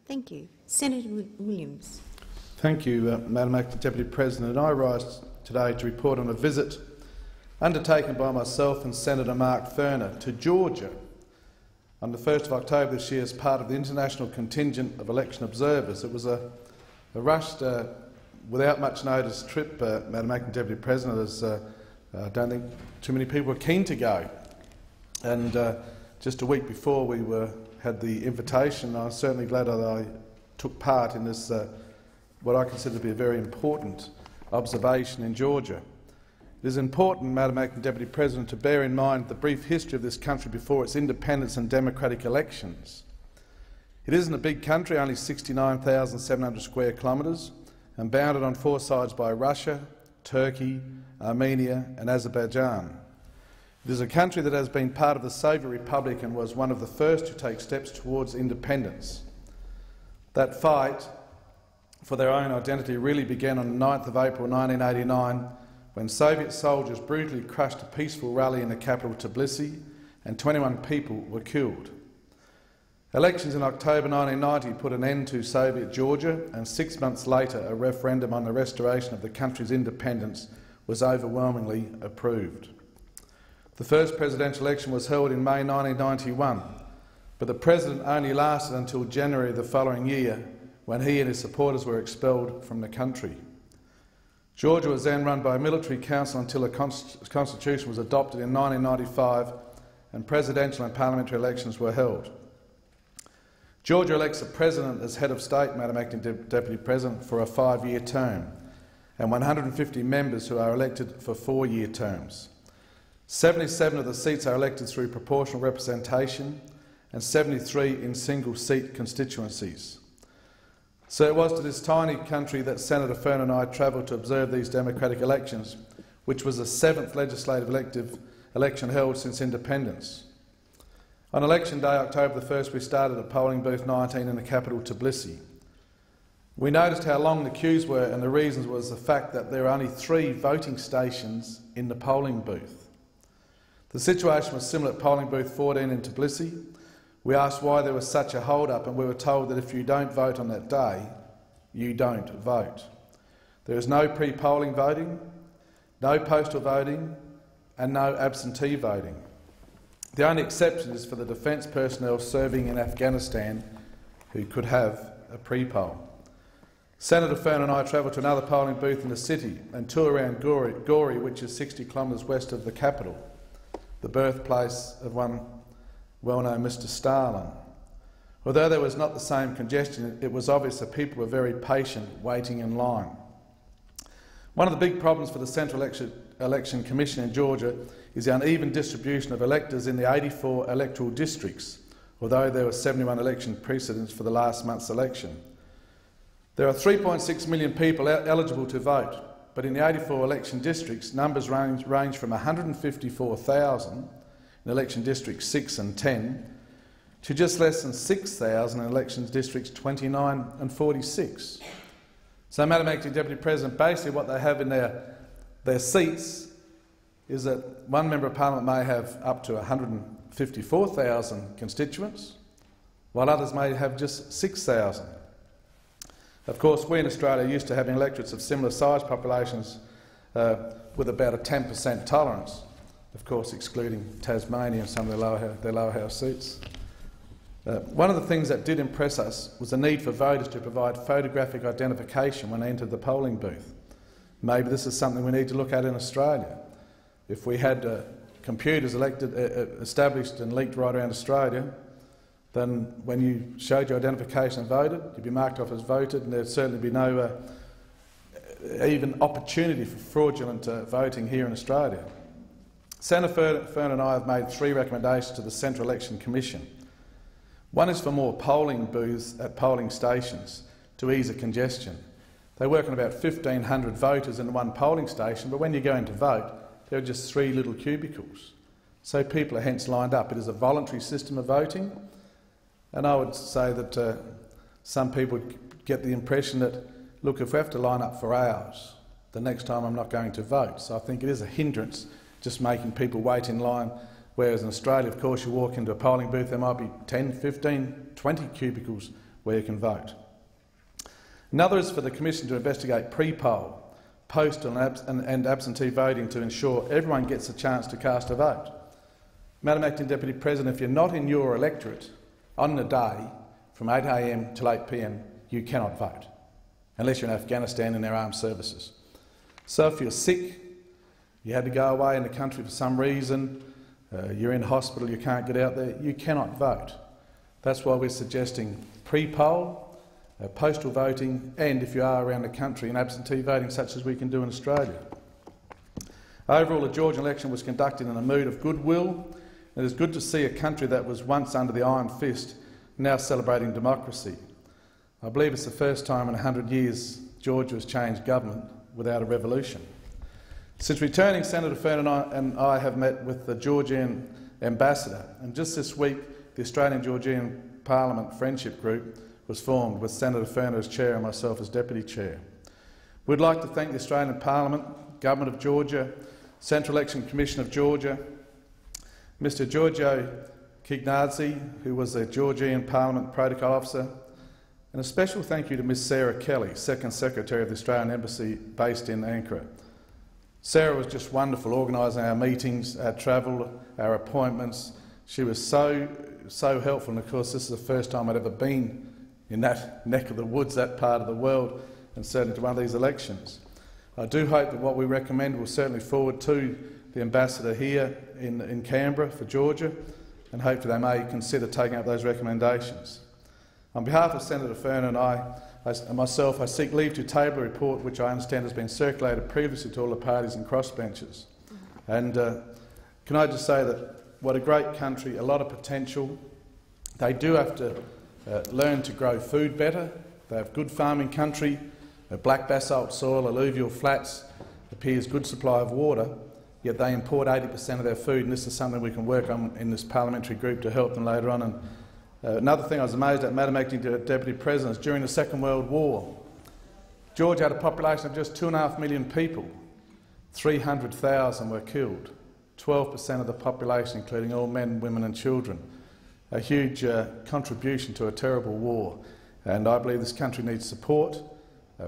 Thank you. Senator Williams. Thank you, Madam Acting Deputy President. I rise today to report on a visit undertaken by myself and Senator Mark Ferner to Georgia on the 1st of October this year as part of the international contingent of election observers. It was a rushed, without much notice trip, Madam Acting Deputy President, as I don't think too many people were keen to go. And just a week before we had the invitation, I was certainly glad that I took part in this, what I consider to be a very important observation in Georgia. It is important, Madam Acting Deputy President, to bear in mind the brief history of this country before its independence and democratic elections. It isn't a big country, only 69,700 square kilometres, and bounded on four sides by Russia, Turkey, Armenia and Azerbaijan. It is a country that has been part of the Soviet Republic and was one of the first to take steps towards independence. That fight for their own identity really began on the 9th of April 1989, when Soviet soldiers brutally crushed a peaceful rally in the capital Tbilisi and 21 people were killed. Elections in October 1990 put an end to Soviet Georgia, and 6 months later a referendum on the restoration of the country's independence was overwhelmingly approved. The first presidential election was held in May 1991, but the president only lasted until January the following year, when he and his supporters were expelled from the country. Georgia was then run by a military council until a constitution was adopted in 1995 and presidential and parliamentary elections were held. Georgia elects a president as head of state, Madam Acting Deputy President, for a 5-year term, and 150 members who are elected for 4-year terms. 77 of the seats are elected through proportional representation and 73 in single-seat constituencies. So it was to this tiny country that Senator Fern and I travelled to observe these democratic elections, which was the 7th legislative election held since independence. On election day, October the 1st, we started at polling booth 19 in the capital, Tbilisi. We noticed how long the queues were, and the reason was the fact that there are only 3 voting stations in the polling booth. The situation was similar at polling booth 14 in Tbilisi. We asked why there was such a hold-up, and we were told that if you don't vote on that day, you don't vote. There is no pre-polling voting, no postal voting and no absentee voting. The only exception is for the defence personnel serving in Afghanistan who could have a pre-poll. Senator Fern and I travelled to another polling booth in the city and toured around Gori, which is 60 kilometres west of the capital, the birthplace of one well-known Mr Stalin. Although there was not the same congestion, it was obvious that people were very patient waiting in line. One of the big problems for the Central Election Commission in Georgia is the uneven distribution of electors in the 84 electoral districts, although there were 71 election precedents for the last month's election. There are 3.6 million people eligible to vote, but in the 84 election districts, numbers range from 154,000 in election districts 6 and 10 to just less than 6,000 in election districts 29 and 46. So, Madam Acting Deputy President, basically what they have in their seats is that one Member of Parliament may have up to 154,000 constituents, while others may have just 6,000. Of course, we in Australia are used to having electorates of similar size populations with about a 10% tolerance, of course excluding Tasmania and some of their lower house seats. One of the things that did impress us was the need for voters to provide photographic identification when they entered the polling booth. Maybe this is something we need to look at in Australia. If we had computers established and leaked right around Australia, then when you showed your identification and voted, you'd be marked off as voted, and there'd certainly be no even opportunity for fraudulent voting here in Australia. Senator Fern and I have made 3 recommendations to the Central Election Commission. One is for more polling booths at polling stations to ease the congestion. They work on about 1,500 voters in one polling station, but when you go in to vote, there are just 3 little cubicles. So people are hence lined up. It is a voluntary system of voting, and I would say that some people get the impression that, look, if we have to line up for hours, the next time I'm not going to vote. So I think it is a hindrance, just making people wait in line, whereas in Australia, of course, you walk into a polling booth, there might be 10, 15, 20 cubicles where you can vote. Another is for the Commission to investigate pre-poll, postal and absentee voting to ensure everyone gets a chance to cast a vote. Madam Acting Deputy President, if you're not in your electorate on the day from 8 a.m. till 8 p.m, you cannot vote, unless you're in Afghanistan in their armed services. So if you're sick, you had to go away in the country for some reason, you're in hospital, you can't get out there, you cannot vote. That's why we're suggesting pre-poll, postal voting, and if you are around the country, in absentee voting such as we can do in Australia. Overall, the Georgian election was conducted in a mood of goodwill. It is good to see a country that was once under the iron fist now celebrating democracy. I believe it's the first time in 100 years Georgia has changed government without a revolution. Since returning, Senator Fern and I have met with the Georgian ambassador, and just this week the Australian-Georgian Parliament Friendship Group was formed with Senator Fern as chair and myself as deputy chair. We'd like to thank the Australian Parliament, Government of Georgia, Central Election Commission of Georgia, Mr Giorgio Kignadze, who was the Georgian Parliament Protocol Officer, and a special thank you to Ms Sarah Kelly, Second Secretary of the Australian Embassy based in Ankara. Sarah was just wonderful, organising our meetings, our travel, our appointments. She was so helpful, and of course this is the first time I'd ever been in that neck of the woods, that part of the world, and certainly to one of these elections. I do hope that what we recommend will certainly forward to the ambassador here in Canberra for Georgia, and hopefully they may consider taking up those recommendations. On behalf of Senator Fern and myself, I seek leave to table a report which I understand has been circulated previously to all the parties and crossbenchers. And can I just say that what a great country, a lot of potential. They do have to learn to grow food better. They have good farming country, black basalt soil, alluvial flats, appears good supply of water, yet they import 80% of their food, and this is something we can work on in this parliamentary group to help them later on. And another thing I was amazed at, Madam Acting Deputy President, is during the Second World War, Georgia had a population of just 2.5 million people. 300,000 were killed, 12% of the population, including all men, women and children. A huge contribution to a terrible war, and I believe this country needs support,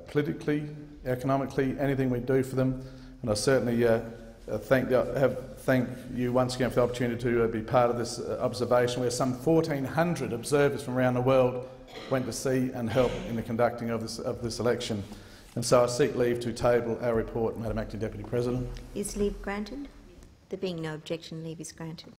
politically, economically, anything we do for them. And I certainly thank you once again for the opportunity to be part of this observation, where some 1,400 observers from around the world went to see and help in the conducting of this election. And so I seek leave to table our report, Madam Acting Deputy President. Is leave granted? There being no objection, leave is granted.